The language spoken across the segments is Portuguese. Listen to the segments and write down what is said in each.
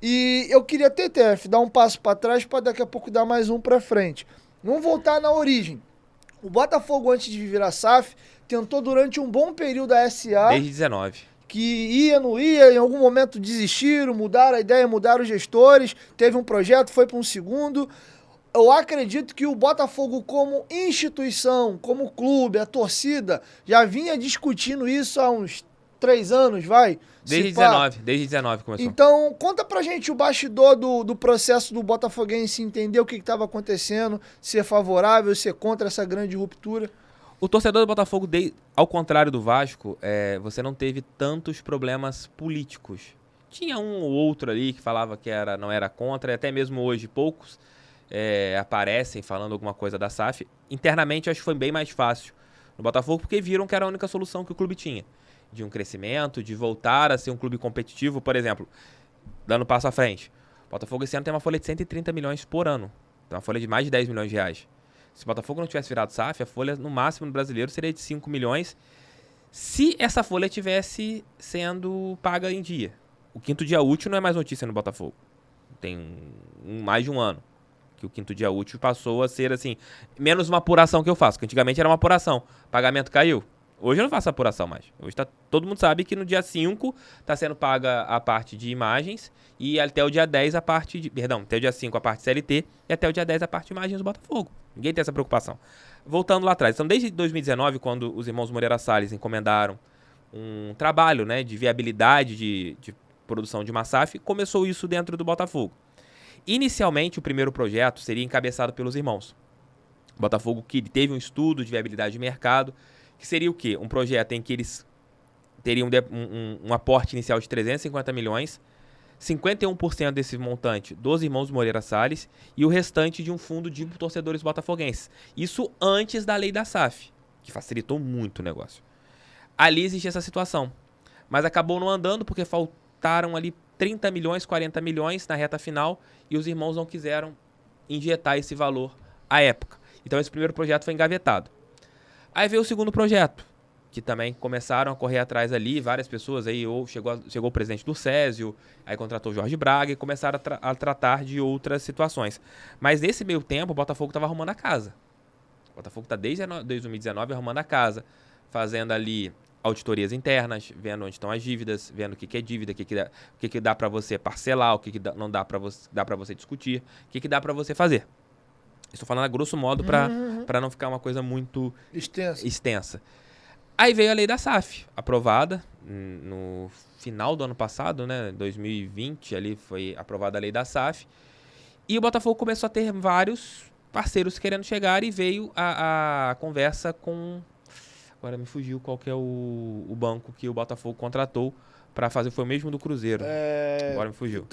E eu queria ter, TF, dar um passo para trás para daqui a pouco dar mais um para frente. Vamos voltar na origem. O Botafogo, antes de virar SAF, tentou durante um bom período a SA, Desde 19. que ia, não ia, em algum momento desistiram, mudaram a ideia, mudaram os gestores, teve um projeto, foi para um segundo. Eu acredito que o Botafogo, como instituição, como clube, a torcida, já vinha discutindo isso há uns 3 anos, vai? Desde Se pá. 19. Desde 19 começou. Então, conta pra gente o bastidor do processo do Botafoguense, entender o que estava acontecendo, se é favorável, se é contra essa grande ruptura. O torcedor do Botafogo, ao contrário do Vasco, você não teve tantos problemas políticos. Tinha um ou outro ali que falava que não era contra, e até mesmo hoje poucos aparecem falando alguma coisa da SAF. Internamente, eu acho que foi bem mais fácil no Botafogo, porque viram que era a única solução que o clube tinha. De um crescimento, de voltar a ser um clube competitivo, por exemplo, dando um passo à frente. O Botafogo esse ano tem uma folha de 130 milhões por ano. Tem uma folha de mais de 10 milhões de reais. Se o Botafogo não tivesse virado SAF, a folha no máximo no brasileiro seria de 5 milhões se essa folha tivesse sendo paga em dia. O quinto dia útil não é mais notícia no Botafogo. Tem mais de um ano que o quinto dia útil passou a ser assim, menos uma apuração que eu faço, que antigamente era uma apuração. Pagamento caiu. Hoje eu não faço apuração mais. Hoje todo mundo sabe que no dia 5 está sendo paga a parte de imagens e até o dia 10 a parte de... Perdão, até o dia 5 a parte CLT e até o dia 10 a parte de imagens do Botafogo. Ninguém tem essa preocupação. Voltando lá atrás. Então, desde 2019, quando os irmãos Moreira Salles encomendaram um trabalho, né, de viabilidade de produção de uma SAF, começou isso dentro do Botafogo. Inicialmente, o primeiro projeto seria encabeçado pelos irmãos. O Botafogo que teve um estudo de viabilidade de mercado, que seria o quê? Um projeto em que eles teriam um aporte inicial de 350 milhões, 51% desse montante dos irmãos Moreira Salles e o restante de um fundo de torcedores botafoguenses. Isso antes da lei da SAF, que facilitou muito o negócio. Ali existia essa situação, mas acabou não andando porque faltaram ali 30 milhões, 40 milhões na reta final e os irmãos não quiseram injetar esse valor à época. Então esse primeiro projeto foi engavetado. Aí veio o segundo projeto, que também começaram a correr atrás ali, várias pessoas aí, ou chegou o presidente do Césio, aí contratou o Jorge Braga e começaram a tratar de outras situações. Mas nesse meio tempo, o Botafogo estava arrumando a casa. O Botafogo está desde 2019 arrumando a casa, fazendo ali auditorias internas, vendo onde estão as dívidas, vendo o que é dívida, o que dá para você parcelar, o que não dá para você discutir, o que dá para você fazer. Estou falando a grosso modo para não ficar uma coisa muito extensa. Aí veio a lei da SAF, aprovada no final do ano passado, né, 2020, ali foi aprovada a lei da SAF. E o Botafogo começou a ter vários parceiros querendo chegar e veio a conversa com... Agora me fugiu qual que é o banco que o Botafogo contratou para fazer, foi o mesmo do Cruzeiro. Agora me fugiu.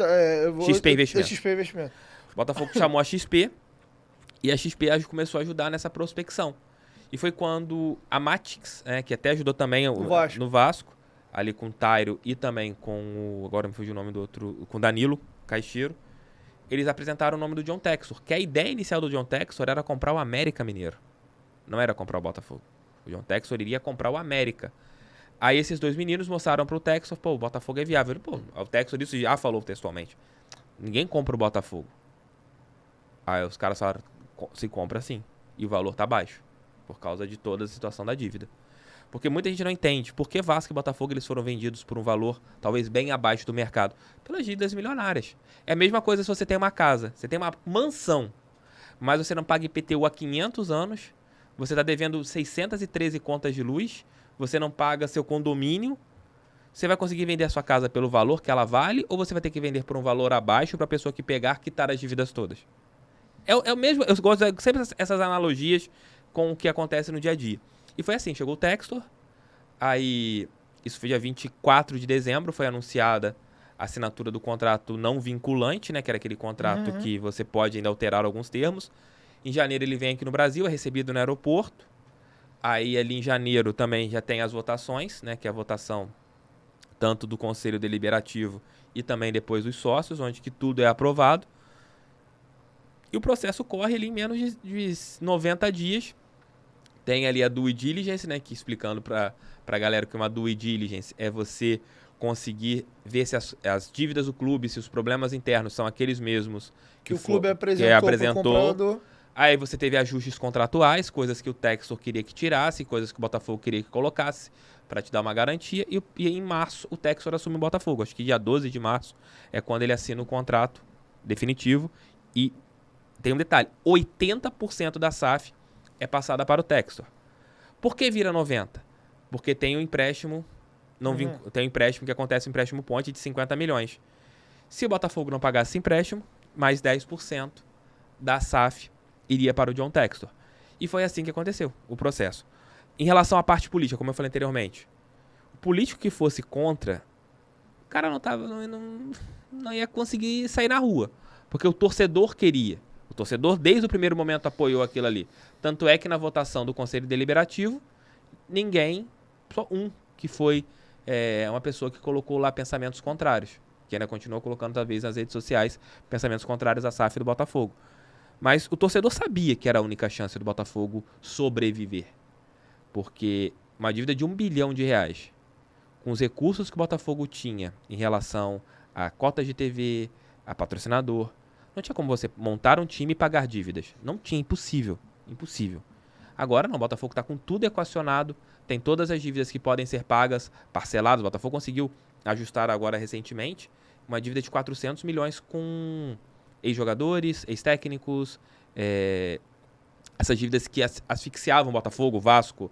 XP Investimento. O Botafogo chamou a XP e a XP começou a ajudar nessa prospecção. E foi quando a Matix, que até ajudou também no Vasco, ali com o Tairo e também com agora me fugiu o nome do outro, com o Danilo Caixeiro, eles apresentaram o nome do John Textor, que a ideia inicial do John Textor era comprar o América Mineiro. Não era comprar o Botafogo. O John Textor iria comprar o América. Aí esses dois meninos mostraram pro Textor, o Botafogo é viável. O Textor isso já falou textualmente. Ninguém compra o Botafogo. Aí os caras falaram, se compra sim. E o valor tá baixo. Por causa de toda a situação da dívida. Porque muita gente não entende por que Vasco e Botafogo eles foram vendidos por um valor talvez bem abaixo do mercado. Pelas dívidas milionárias. É a mesma coisa se você tem uma casa, você tem uma mansão, mas você não paga IPTU há 500 anos, você está devendo 613 contas de luz, você não paga seu condomínio, você vai conseguir vender a sua casa pelo valor que ela vale ou você vai ter que vender por um valor abaixo para a pessoa que pegar, quitar as dívidas todas? É o mesmo, eu gosto sempre essas analogias com o que acontece no dia a dia. E foi assim, chegou o Textor, aí isso foi dia 24 de dezembro, foi anunciada a assinatura do contrato não vinculante, né, que era aquele contrato que você pode ainda alterar alguns termos. Em janeiro ele vem aqui no Brasil, é recebido no aeroporto. Aí ali em janeiro também já tem as votações, né, que é a votação tanto do Conselho Deliberativo e também depois dos sócios, onde que tudo é aprovado. E o processo corre ali em menos de 90 dias. Tem ali a due diligence, né, que explicando para a galera que uma due diligence é você conseguir ver se as dívidas do clube, se os problemas internos são aqueles mesmos que o clube que apresentou. Aí você teve ajustes contratuais, coisas que o Textor queria que tirasse, coisas que o Botafogo queria que colocasse para te dar uma garantia. E em março o Textor assume o Botafogo. Acho que dia 12 de março é quando ele assina o contrato definitivo. E tem um detalhe, 80% da SAF é passada para o Textor. Por que vira 90%? Porque tem um empréstimo, tem um empréstimo que acontece, um empréstimo ponte de 50 milhões. Se o Botafogo não pagasse esse empréstimo, mais 10% da SAF iria para o John Textor. E foi assim que aconteceu o processo. Em relação à parte política, como eu falei anteriormente, o político que fosse contra, o cara não ia conseguir sair na rua. Porque o torcedor queria. O torcedor, desde o primeiro momento, apoiou aquilo ali. Tanto é que na votação do Conselho Deliberativo, só um que foi uma pessoa que colocou lá pensamentos contrários. Que ainda continuou colocando, talvez, nas redes sociais, pensamentos contrários à SAF do Botafogo. Mas o torcedor sabia que era a única chance do Botafogo sobreviver. Porque uma dívida de R$1 bilhão, com os recursos que o Botafogo tinha em relação a cotas de TV, a patrocinador, não tinha como você montar um time e pagar dívidas. Não tinha, impossível. Impossível. Agora não, o Botafogo está com tudo equacionado, tem todas as dívidas que podem ser pagas, parceladas. O Botafogo conseguiu ajustar agora recentemente uma dívida de 400 milhões com ex-jogadores, ex-técnicos, essas dívidas que asfixiavam o Botafogo, o Vasco,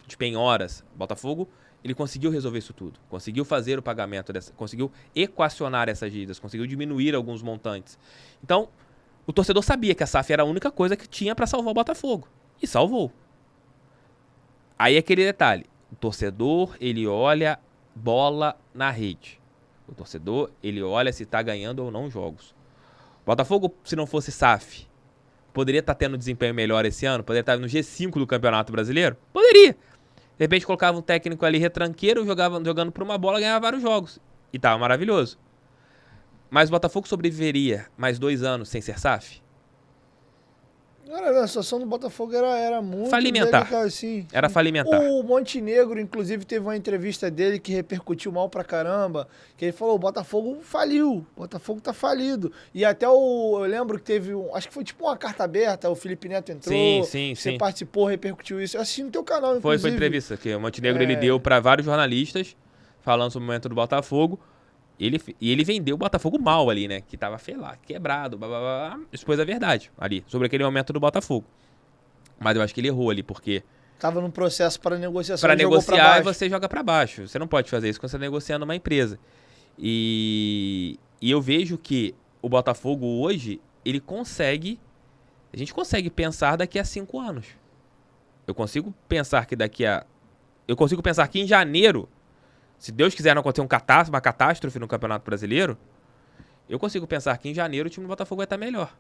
de penhoras. O Botafogo, ele conseguiu resolver isso tudo. Conseguiu fazer o pagamento, conseguiu equacionar essas dívidas, conseguiu diminuir alguns montantes. Então, o torcedor sabia que a SAF era a única coisa que tinha para salvar o Botafogo. E salvou. Aí aquele detalhe. O torcedor, ele olha bola na rede. O torcedor, ele olha se está ganhando ou não jogos. O Botafogo, se não fosse SAF, poderia estar tendo desempenho melhor esse ano? Poderia estar no G5 do Campeonato Brasileiro? Poderia. De repente colocava um técnico ali retranqueiro, jogando por uma bola, ganhava vários jogos. E tava maravilhoso. Mas o Botafogo sobreviveria mais 2 anos sem ser SAF? A situação do Botafogo era muito falimentar. delicada, assim. Era falimentar. O Montenegro, inclusive, teve uma entrevista dele que repercutiu mal pra caramba, que ele falou, o Botafogo faliu, o Botafogo tá falido. E até eu lembro que teve, acho que foi tipo uma carta aberta, o Felipe Neto entrou, você participou, repercutiu isso. Eu assisti no teu canal, inclusive. Foi entrevista que o Montenegro ele deu pra vários jornalistas, falando sobre o momento do Botafogo. Ele vendeu o Botafogo mal ali, né? Que tava, sei lá, quebrado, blá, blá, blá. Expôs a verdade ali, sobre aquele momento do Botafogo. Mas eu acho que ele errou ali, porque... Tava num processo para negociação. Para negociar e você joga para baixo. Você não pode fazer isso quando você está negociando uma empresa. E eu vejo que o Botafogo hoje, ele consegue... A gente consegue pensar daqui a 5 anos. Eu consigo pensar que em janeiro... Se Deus quiser não acontecer uma catástrofe no Campeonato Brasileiro, eu consigo pensar que em janeiro o time do Botafogo vai estar melhor.